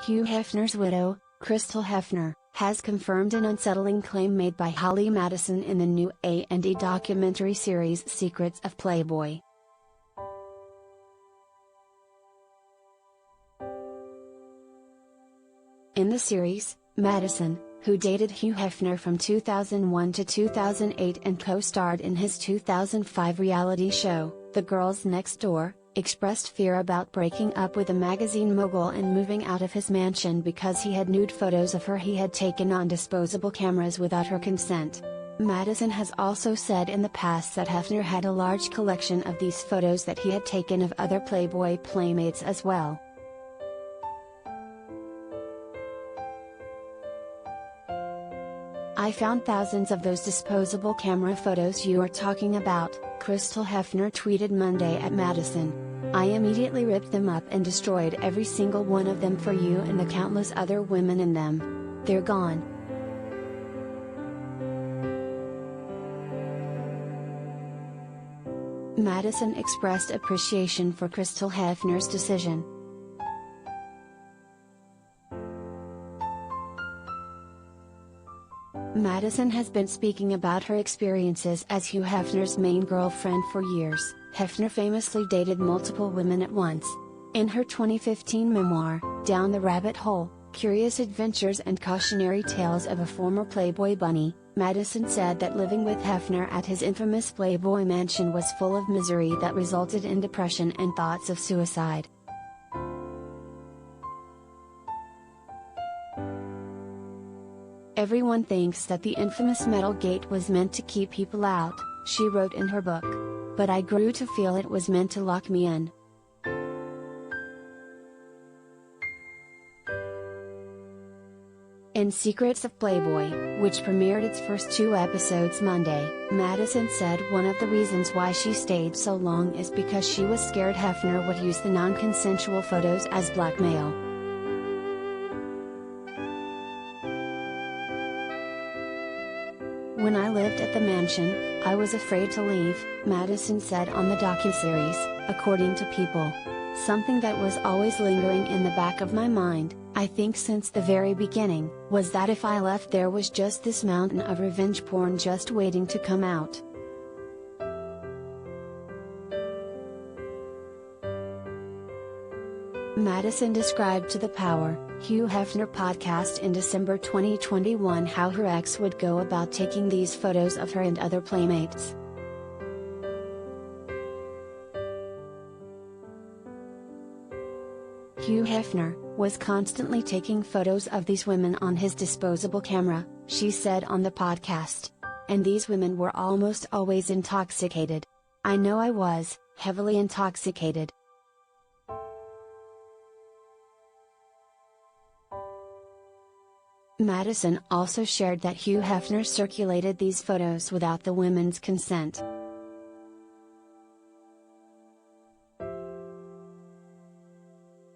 Hugh Hefner's widow, Crystal Hefner, has confirmed an unsettling claim made by Holly Madison in the new A&E documentary series Secrets of Playboy. In the series, Madison, who dated Hugh Hefner from 2001 to 2008 and co-starred in his 2005 reality show, The Girls Next Door, expressed fear about breaking up with a magazine mogul and moving out of his mansion because he had nude photos of her he had taken on disposable cameras without her consent. Madison has also said in the past that Hefner had a large collection of these photos that he had taken of other Playboy playmates as well. "I found thousands of those disposable camera photos you are talking about," Crystal Hefner tweeted Monday at Madison. "I immediately ripped them up and destroyed every single one of them for you and the countless other women in them. They're gone." Madison expressed appreciation for Crystal Hefner's decision. Madison has been speaking about her experiences as Hugh Hefner's main girlfriend for years. Hefner famously dated multiple women at once. In her 2015 memoir, Down the Rabbit Hole, Curious Adventures and Cautionary Tales of a Former Playboy Bunny, Madison said that living with Hefner at his infamous Playboy mansion was full of misery that resulted in depression and thoughts of suicide. "Everyone thinks that the infamous metal gate was meant to keep people out," she wrote in her book. "But I grew to feel it was meant to lock me in." In Secrets of Playboy, which premiered its first 2 episodes Monday, Madison said one of the reasons why she stayed so long is because she was scared Hefner would use the non-consensual photos as blackmail. "When I lived at the mansion, I was afraid to leave," Madison said on the docuseries, according to People. "Something that was always lingering in the back of my mind, I think since the very beginning, was that if I left there was just this mountain of revenge porn just waiting to come out." Madison described to the Power, Hugh Hefner podcast in December 2021 how her ex would go about taking these photos of her and other playmates. "Hugh Hefner was constantly taking photos of these women on his disposable camera," she said on the podcast. "And these women were almost always intoxicated. I know I was, heavily intoxicated." Madison also shared that Hugh Hefner circulated these photos without the women's consent.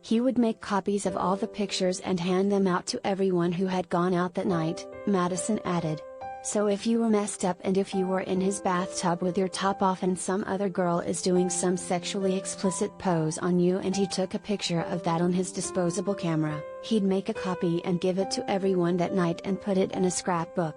"He would make copies of all the pictures and hand them out to everyone who had gone out that night," Madison added. "So if you were messed up and if you were in his bathtub with your top off and some other girl is doing some sexually explicit pose on you and he took a picture of that on his disposable camera, he'd make a copy and give it to everyone that night and put it in a scrapbook.